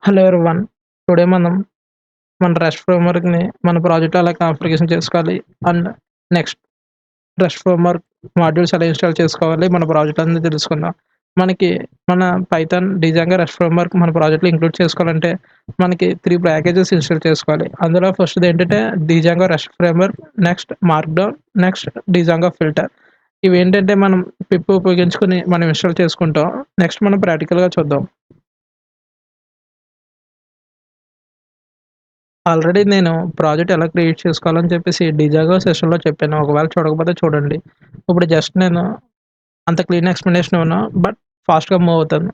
Hello everyone. Today మనం మన rest ఫ్రేమ్‌వర్క్‌ని మన ప్రాజెక్ట్‌లో ఎలా కాన్ఫిగరేషన్ చేసుకోవాలి and next rest framework modules ఎలా ఇన్‌స్టాల్ చేసుకోవాలి మన ప్రాజెక్ట్ అనేది తెలుసుకుందాం. మనకి మన పైథాన్ డిజాంగో రెస్ట్ ఫ్రేమ్‌వర్క్ మన ప్రాజెక్ట్‌లో ఇంక్లూడ్ చేసుకోవాలంటే మనకి 3 ప్యాకేజెస్ ఇన్‌స్టాల్ చేసుకోవాలి. అందులో ఫస్ట్‌ది ఏంటంటే Django rest framework, next markdown, next Django filter. ఇవేంటంటే మనం పిప్ ఉపయోగించుకొని మనం ఇన్‌స్టాల్ చేసుకుంటాం. నెక్స్ట్ మనం ప్రాక్టికల్‌గా చూద్దాం. ఆల్రెడీ నేను ప్రాజెక్ట్ ఎలా క్రియేట్ చేసుకోవాలని చెప్పేసి డిజాగో సెషన్‌లో చెప్పాను. ఒకవేళ చూడకపోతే చూడండి. ఇప్పుడు జస్ట్ నేను అంత క్లీన్ ఎక్స్‌ప్లనేషన్ ఇవ్వను. బట్ ఫాస్ట్‌గా మూవ్ అవుతాను.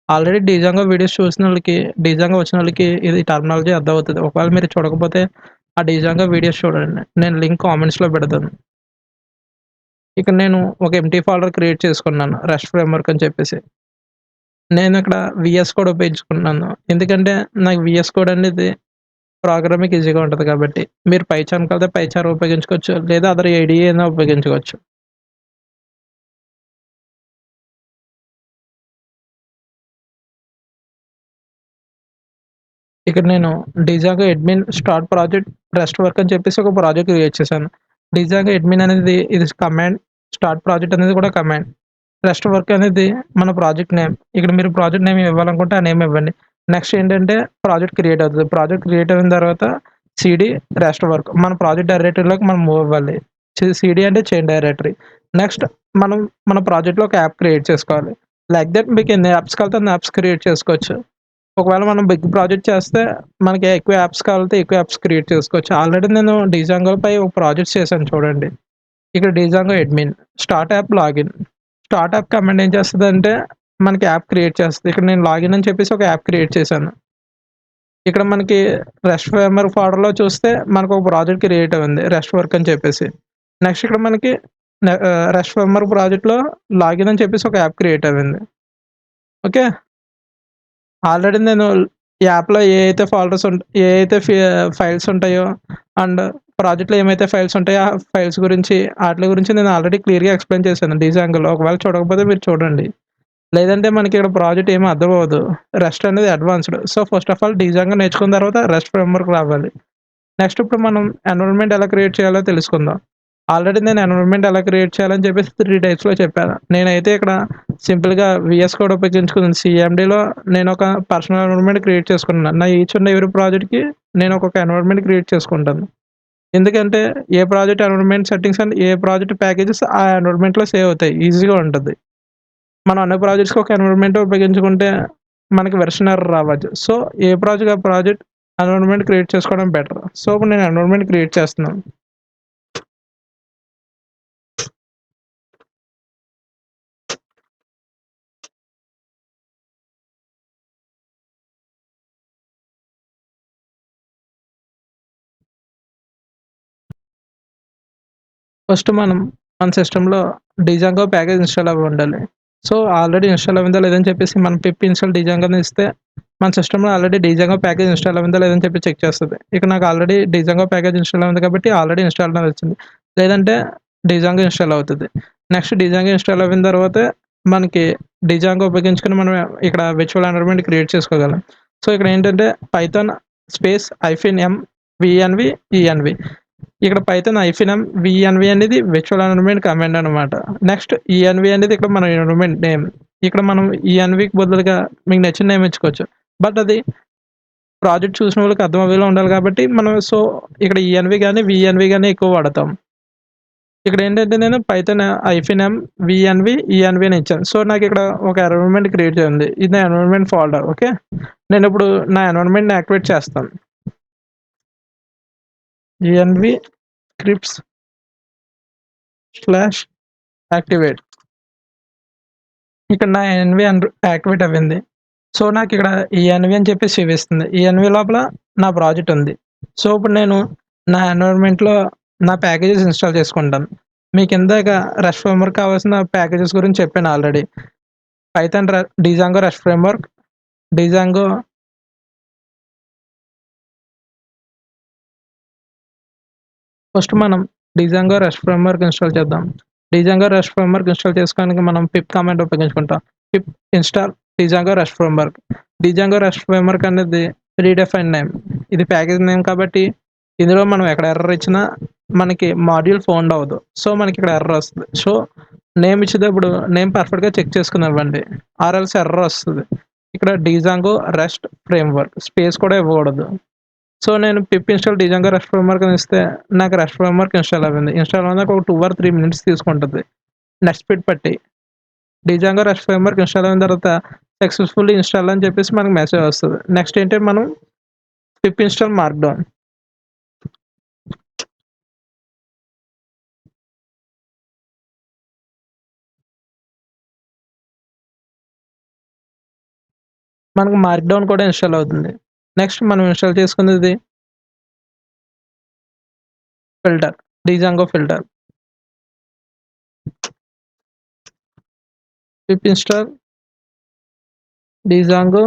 ఆల్రెడీ డిజాంగో వీడియోస్ చూసినోళ్ళకి, డిజాంగో వచ్చినోళ్ళకి ఇది టర్మినాలజీ అర్థమవుతది. ఒకవేళ మీరు చూడకపోతే ఆ డిజాంగో వీడియోస్ చూడండి. నేను లింక్ కామెంట్స్‌లో పెడతాను. ఇక్కడ నేను ఒక ఎంప్టీ ఫోల్డర్ క్రియేట్ చేసుకున్నాను. రెస్ట్ ఫ్రేమ్‌వర్క్ అని చెప్పేసి. నేను ఇక్కడ వీఎస్ కోడ్ ఉపయోగించుకుంటున్నాను. ఎందుకంటే నాకు వీఎస్ కోడ్ అనేది ప్రోగ్రామింగ్‌కి ఈజీగా ఉంటది కాబట్టి. మీరు పైచాన్ కావాలంటే పైచాన్ ఉపయోగించుకోవచ్చు. లేదా అదర్ ఐడీఏ అయినా ఉపయోగించుకోవచ్చు. ఇక్కడ నేను Django admin start project rest work అని చెప్పేసి ఒక ప్రాజెక్ట్ క్రియేట్ చేశాను. డిజాగో అడ్మిన్ అనేది ఇది కమాండ్. స్టార్ట్ ప్రాజెక్ట్ అనేది కూడా కమాండ్. రెస్ట్ వర్క్ అనేది మన ప్రాజెక్ట్ నేమ్. ఇక్కడ మీరు ప్రాజెక్ట్ నేమ్ ఇవ్వాలనుకుంటే ఆ నేమ్ ఇవ్వండి. నెక్స్ట్ ఏంటంటే ప్రాజెక్ట్ క్రియేట్ అవుతది. ప్రాజెక్ట్ క్రియేట్ అయిన తర్వాత సీడీ రెస్ట్ వర్క్. మన ప్రాజెక్ట్ డైరెక్టరీలోకి మనం మూవ్ అవ్వాలి. సీడీ అంటే చైన్ డైరెక్టరీ. నెక్స్ట్ మనం మన ప్రాజెక్ట్‌లో ఒక యాప్ క్రియేట్ చేసుకోవాలి. లైక్ థట్ మీకు ఎన్ని యాప్స్ కావాలితే అన్ని యాప్స్ క్రియేట్ చేసుకోవచ్చు. ఒకవేళ మనం బిగ్ ప్రాజెక్ట్ చేస్తే మనకి ఎక్కువ యాప్స్ కావాలితే ఎక్కువ యాప్స్ క్రియేట్ చేసుకోవచ్చు. ఆల్రెడీ నేను డిజాంగోపై ఒక ప్రాజెక్ట్ చేశాను చూడండి. ఇక్కడ Django admin, start app login. Start app command ఏం చేస్తదంటే మనకి యాప్ క్రియేట్ చేస్తది. ఇక్కడ నేను లాగిన్ అని చెప్పేసి ఒక యాప్ క్రియేట్ చేశాను. ఇక్కడ మనకి రెస్ట్ ఫ్రేమ్‌వర్క్ ఫోల్డర్‌లో చూస్తే మనకొక ప్రాజెక్ట్ క్రియేట్ అయింది. రెస్ట్ వర్క్ అని చెప్పేసి. నెక్స్ట్ ఇక్కడ మనకి రెస్ట్ ఫ్రేమ్‌వర్క్ ప్రాజెక్ట్‌లో లాగిన్ అని చెప్పేసి ఒక యాప్ క్రియేట్ అయింది. ఓకే. ఆల్రెడీ నేను ఈ యాప్‌లో ఏ అయితే ఫైల్స్ ఉంటాయో అండ్ ప్రాజెక్ట్‌లో ఏమైతే ఫైల్స్ ఉంటాయో ఆ ఫైల్స్ గురించి ఆటిల గురించి నేను ఆల్రెడీ క్లియర్‌గా ఎక్స్‌ప్లెయిన్ చేశాను డిజాంగోలో. ఒకవేళ చూడకపోతే మీరు చూడండి. లేదంటే మనకి ఇక్కడ ప్రాజెక్ట్ ఏమి అర్థమవ్వదు. రెస్ట్ అనేది advanced. So, first of all Django నేర్చుకున్న తర్వాత రెస్ట్ ఫ్రేమ్‌వర్క్ రావాలి. నెక్స్ట్ ఇప్పుడు మనం ఎన్విరాన్మెంట్ ఎలా క్రియేట్ చేయాలో తెలుసుకుందాం. ఆల్రెడీ నేను ఎన్విరాన్మెంట్ ఎలా క్రియేట్ చేయాలని చెప్పేసి 3 టైప్స్‌లో చెప్పాను. నేనైతే ఇక్కడ సింపుల్‌గా వీఎస్ కోడ్ ఉపయోగించుకున్నాను. సీఎండీలో నేను ఒక పర్సనల్ ఎన్విరాన్మెంట్ క్రియేట్ చేసుకున్నాను. నా ఈచ్ అండ్ ఎవ్రీ ప్రాజెక్ట్‌కి నేను ఒక్కొక్క ఎన్విరాన్మెంట్ క్రియేట్ చేసుకుంటాను. ఎందుకంటే ఏ ప్రాజెక్ట్ ఎన్విరాన్మెంట్ సెట్టింగ్స్ అండ్ ఏ ప్రాజెక్ట్ ప్యాకేజెస్ ఆ ఎన్విరాన్మెంట్‌లో సేవ్ అవుతాయి. ఈజీగా ఉంటది. మనం అన్ని ప్రాజెక్ట్స్‌కి ఒక ఎన్విరాన్మెంట్ ఉపయోగించుకుంటే మనకి వెర్షన్ ఎర్రర్ రావచ్చు. సో, ఏ ప్రాజెక్ట్ ఆ ప్రాజెక్ట్ ఎన్విరాన్మెంట్ క్రియేట్ చేసుకోవడం బెటర్. సో, ఇప్పుడు నేను ఎన్విరాన్మెంట్ క్రియేట్ చేస్తున్నాను. ఫస్ట్ మనం మన సిస్టమ్‌లో డిజాంగో ప్యాకేజ్ ఇన్‌స్టాల్ అవ్వి ఉండాలి. సో, ఆల్రెడీ ఇన్‌స్టాల్ అయిందా లేదని చెప్పేసి మనం పిప్ ఇన్‌స్టాల్ డిజాంగో అని ఇస్తే మన సిస్టమ్‌లో ఆల్రెడీ డిజాంగో ప్యాకేజ్ ఇన్‌స్టాల్ అయిందా లేదని చెప్పి చెక్ చేస్తది. ఇక్కడ నాకు ఆల్రెడీ డిజాంగో ప్యాకేజ్ ఇన్‌స్టాల్ అయింది కాబట్టి ఆల్రెడీ ఇన్‌స్టాల్ అని వచ్చింది. లేదంటే డిజాంగో ఇన్‌స్టాల్ అవుతది. నెక్స్ట్ డిజాంగో ఇన్‌స్టాల్ అయిన తర్వాతే మనకి డిజాంగో ఉపయోగించుకొని మనం ఇక్కడ విర్చువల్ ఎన్విరాన్మెంట్ క్రియేట్ చేసుకోగలం. సో, ఇక్కడ ఏంటంటే పైథాన్ స్పేస్ -m విఎన్‌వి ఈఎన్‌వి. ఇక్కడ పైథాన్ -m విఎన్‌వి అనేది విర్చువల్ ఎన్విరాన్మెంట్ కమాండ్ అనమాట. నెక్స్ట్ ఈఎన్‌వి అనేది ఇక్కడ మన ఎన్విరాన్మెంట్ నేమ్. ఇక్కడ మనం ఈఎన్‌వికి బదులుగా మీకు నచ్చిన నేమ్ ఇచ్చుకోవచ్చు. బట్ అది ప్రాజెక్ట్ చూసిన వాళ్ళకి అర్థమయ్యేలా ఉండాలి కాబట్టి ఇక్కడ ఈఎన్‌వి గాని, విఎన్‌వి గాని ఎక్కువ వాడతాం. ఇక్కడ ఏంటంటే నేను పైథాన్ -m విఎన్‌వి ఈఎన్‌వి అని ఇచ్చాను. సో, నాకిక్కడ ఒక ఎన్విరాన్మెంట్ క్రియేట్ అయింది. ఇది నా ఎన్విరాన్మెంట్ ఫోల్డర్. ఓకే. నేనిప్పుడు నా ఎన్విరాన్మెంట్‌ని యాక్టివేట్ చేస్తాను. ENV scripts/activate. ఇక్కడ నా ఎన్‌వి యాక్టివేట్ అవ్వింది. సో, నాకిక్కడ ఈఎన్‌వి అని చెప్పేసి చూపిస్తుంది. ఈఎన్‌వి లోపల నా ప్రాజెక్ట్ ఉంది. సో, ఇప్పుడు నేను నా ఎన్విరాన్మెంట్‌లో నా ప్యాకేజెస్ ఇన్‌స్టాల్ చేసుకుంటాను. మీకిందాక రెస్ట్ ఫ్రేమ్‌వర్క్ కావాల్సిన ప్యాకేజెస్ గురించి చెప్పాను already. Python Django rest framework, Django first మనం డిజాంగో రెస్ట్ ఫ్రేమ్‌వర్క్ ఇన్‌స్టాల్ చేద్దాం. డిజాంగో రెస్ట్ ఫ్రేమ్‌వర్క్ ఇన్‌స్టాల్ చేసుకోవడానికి మనం పిప్ కమాండ్ ఉపయోగించుకుంటాం. Pip install Django rest framework. Django rest framework అనేది రీడిఫైన్డ్ నేమ్. ఇది ప్యాకేజ్ నేమ్ కాబట్టి ఇందులో మనం ఎక్కడ ఎర్రర్ ఇచ్చినా మనకి మాడ్యూల్ ఫౌండ్ అవ్వదు. సో, మనకిక్కడ ఎర్రర్ వస్తది. సో, నేమ్ ఇచ్చేటప్పుడు నేమ్ పర్ఫెక్ట్‌గా చెక్ చేసుకొని ఇవ్వండి. ఆర్ ఎల్స్ ఎర్రర్ వస్తది. ఇక్కడ డిజాంగో రెస్ట్ ఫ్రేమ్‌వర్క్ స్పేస్ కూడా ఇవ్వకూడదు. సో, నేను పిప్ ఇన్‌స్టాల్ డిజాంగో రెస్ట్ ఫ్రేమ్‌వర్క్ అని ఇస్తే నాకు రెస్ట్ ఫ్రేమ్‌వర్క్ ఇన్‌స్టాల్ అవ్వింది. ఇన్‌స్టాల్ అవ్వడానికి ఒక 2 ఆర్ 3 మినిట్స్ తీసుకుంటది. నెట్ స్పీడ్ బట్టి. డిజాంగో రెస్ట్ ఫ్రేమ్‌వర్క్ ఇన్‌స్టాల్ అయిన తర్వాత సక్సెస్‌ఫుల్లీ ఇన్‌స్టాల్డ్ అని చెప్పేసి మనకు మెసేజ్ వస్తది. నెక్స్ట్ ఏంటి మనం పిప్ ఇన్‌స్టాల్ మార్క్‌డౌన్. మనకు మార్క్‌డౌన్ కూడా ఇన్‌స్టాల్ అవుతుంది. నెక్స్ట్ మనం ఇన్‌స్టాల్ చేసుకునేది filter. Django filter. Pip install Django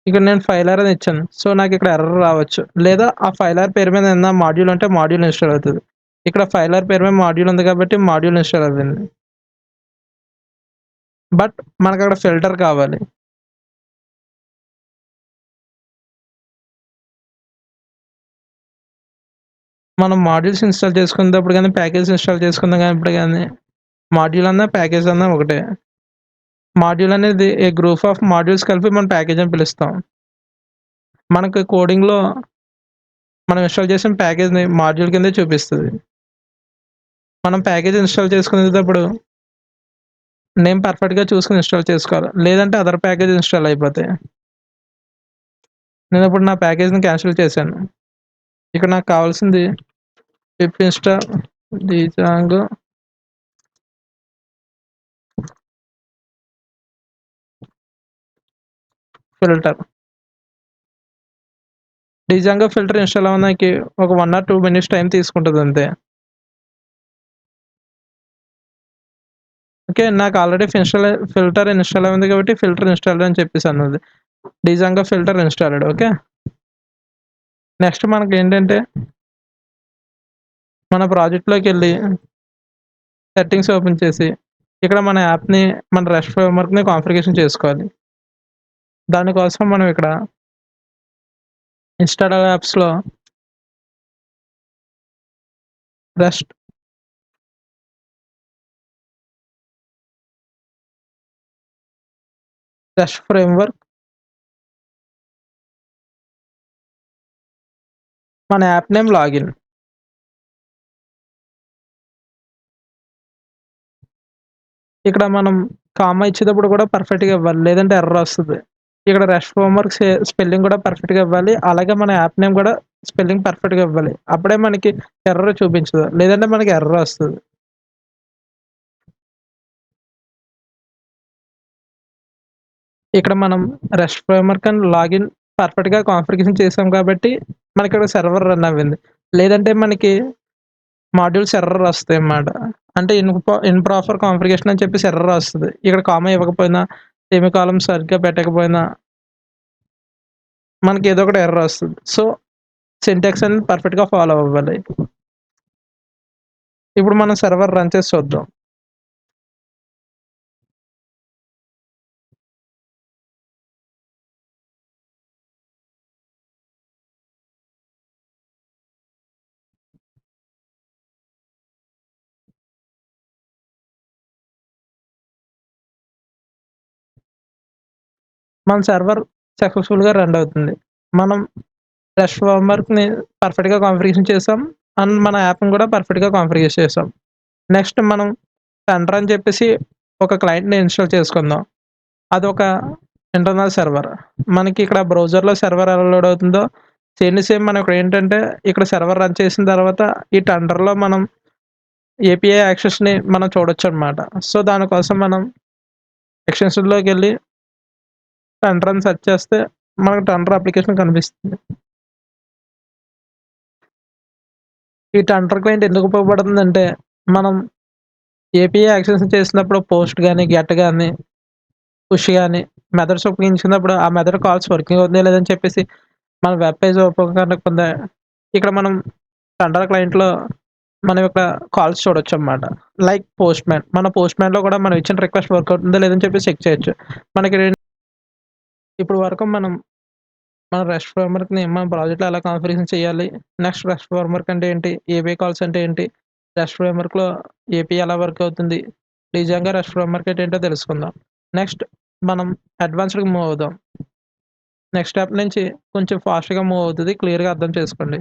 ఇక్కడ నేను ఫైలర్ అని ఇచ్చాను. సో, నాకిక్కడ ఎర్రర్ రావచ్చు. లేదా ఆ ఫైలర్ పేరు మీద ఏదన్నా మాడ్యూల్ ఉంటే మాడ్యూల్ ఇన్‌స్టాల్ అవుతది. ఇక్కడ ఫైలర్ పేరు మీద మాడ్యూల్ ఉంది కాబట్టి మాడ్యూల్ ఇన్‌స్టాల్ అవ్వింది. బట్ మనకక్కడ ఫిల్టర్ కావాలి. మనం మాడ్యూల్స్ ఇన్‌స్టాల్ చేసుకునేటప్పుడు గాని, ప్యాకేజ్ ఇన్‌స్టాల్ చేసుకున్నప్పుడు గాని, మాడ్యూల్ అన్నా, ప్యాకేజ్ అన్నా ఒకటే. మాడ్యూల్ అనేది ఏ గ్రూప్ ఆఫ్ మాడ్యూల్స్ కలిపి మనం ప్యాకేజ్ అని పిలుస్తాం. మనకి కోడింగ్‌లో మనం ఇన్‌స్టాల్ చేసిన ప్యాకేజ్‌ని మాడ్యూల్ కిందే చూపిస్తది. మనం ప్యాకేజ్ ఇన్‌స్టాల్ చేసుకునేటప్పుడు నేమ్ పర్ఫెక్ట్‌గా చూసుకొని ఇన్‌స్టాల్ చేసుకోవాలి. లేదంటే అదర్ ప్యాకేజ్ ఇన్‌స్టాల్ అయిపోతాయి. నేనిప్పుడు నా ప్యాకేజ్‌ని క్యాన్సిల్ చేశాను. ఇక్కడ నాకు కావాల్సింది pip install Django filter. Django filter install అవ్వడానికి ఒక 1 ఆర్ 2 మినిట్స్ టైం తీసుకుంటదంతే. ఓకే. నాకు ఆల్రెడీ ఫిల్టర్ ఇన్‌స్టాల్ అయింది కాబట్టి ఫిల్టర్ ఇన్‌స్టాల్డ్ అని చెప్పేసన్నది. Django filter installed okay. Next మనకేంటంటే మన ప్రాజెక్ట్‌లోకెళ్ళి సెట్టింగ్స్ ఓపెన్ చేసి ఇక్కడ మన యాప్‌ని మన రెస్ట్ ఫ్రేమ్‌వర్క్‌ని కాన్ఫిగరేషన్ చేసుకోవాలి. దానికోసం మనం ఇక్కడ ఇన్‌స్టాల్ యాప్స్‌లో రెస్ట్ రెస్ట్ ఫ్రేమ్‌వర్క్ మన యాప్ నేమ్ లాగిన్. ఇక్కడ మనం కామా ఇచ్చేటప్పుడు కూడా పర్ఫెక్ట్‌గా ఇవ్వాలి. లేదంటే ఎర్రర్ వస్తది. ఇక్కడ రెస్ట్ ఫ్రేమ్‌వర్క్ స్పెల్లింగ్ కూడా పర్ఫెక్ట్‌గా ఇవ్వాలి. అలాగే మన యాప్ నేమ్ కూడా స్పెల్లింగ్ పర్ఫెక్ట్‌గా ఇవ్వాలి. అప్పుడే మనకి ఎర్రర్ చూపించదు. లేదంటే మనకి ఎర్రర్ వస్తది. ఇక్కడ మనం రెస్ట్ ఫ్రేమ్‌వర్క్ అండ్ లాగిన్ పర్ఫెక్ట్‌గా కాన్ఫిగరేషన్ చేసాం కాబట్టి మనకిక్కడ సర్వర్ రన్ అవ్వింది. లేదంటే మనకి మాడ్యూల్స్ ఎర్రర్ వస్తాయన్నమాట. అంటే ఇంప్రాపర్ కాన్ఫిగరేషన్ అని చెప్పేసి ఎర్రర్ వస్తది. ఇక్కడ కామా ఇవ్వకపోయినా, సెమికోలన్ సరిగ్గా పెట్టకపోయినా మనకి ఏదో ఒకటి ఎర్రర్ వస్తది. సో, సింటాక్స్ అనేది పర్ఫెక్ట్‌గా ఫాలో అవ్వాలి. ఇప్పుడు మనం సర్వర్ రన్ చేసి చూద్దాం. మన సర్వర్ సక్సెస్‌ఫుల్‌గా రన్ అవుతుంది. మనం రెస్ట్ ఫ్రేమ్‌వర్క్‌ని పర్ఫెక్ట్‌గా కాన్ఫిగరేషన్ చేసాం. అండ్ మన యాప్‌ని కూడా పర్ఫెక్ట్‌గా కాన్ఫిగర్ చేసాం. నెక్స్ట్ మనం సెంటర్ అని చెప్పేసి ఒక క్లయింట్‌ని ఇన్‌స్టాల్ చేసుకుందాం. అదొక ఇంటర్నల్ సర్వర్. మనకి ఇక్కడ బ్రౌజర్‌లో సర్వర్ ఎలా లోడ్ అవుతుందో సేమ్ మనకేంటంటే ఇక్కడ సర్వర్ రన్ చేసిన తర్వాత ఈ టెండర్‌లో మనం ఏపీఐ యాక్సెస్‌ని మనం చూడొచ్చనమాట. సో, దానికోసం మనం ఎక్స్‌టెన్షన్‌లోకెళ్ళి టెండర్ అని సెర్చ్ చేస్తే మనకు టెండర్ అప్లికేషన్ కనిపిస్తుంది. ఈ టెండర్ క్లయింట్ ఎందుకు ఉపయోగపడుతుందంటే, మనం ఏపీఐ యాక్సెస్ చేసినప్పుడు పోస్ట్ గాని, గెట్ గాని, పుష్ గాని మెథడ్స్ ఉపయోగించినప్పుడు ఆ మెథడ్ కాల్స్ వర్కింగ్ అవుతున్నాయా లేదని చెప్పేసి మన వెబ్ పేజ్ ఓపెన్ కానీకుండా ఇక్కడ మనం సెంట్రల్ క్లయింట్‌లో మన యొక్క కాల్స్ చూడొచ్చనమాట. Like postman. మన పోస్ట్‌మ్యాన్‌లో కూడా మనం ఇచ్చిన రిక్వెస్ట్ వర్క్ అవుతుందా లేదని చెప్పి చెక్ చేయొచ్చు. మనకి ఇప్పుడు వరకు మన రెస్ట్ ఫ్రేమ్‌వర్క్‌ని మన ప్రాజెక్ట్‌లో ఎలా కాన్ఫిగరేషన్ చేయాలి? నెక్స్ట్ రెస్ట్ ఫ్రేమ్‌వర్క్ అంటే ఏంటి? ఏపీఐ కాల్స్ అంటే ఏంటి? రెస్ట్ ఫ్రేమ్‌వర్క్‌లో ఏపీఐ ఎలా వర్క్ అవుతుంది? నిజంగా రెస్ట్ ఫ్రేమ్‌వర్క్ అంటే ఏంటో తెలుసుకుందాం. నెక్స్ట్ మనం అడ్వాన్స్‌డ్‌కి మూవ్ అవుదాం. నెక్స్ట్ స్టెప్ నుంచి కొంచెం ఫాస్ట్‌గా మూవ్ అవుతది. క్లియర్‌గా అర్థం చేసుకోండి.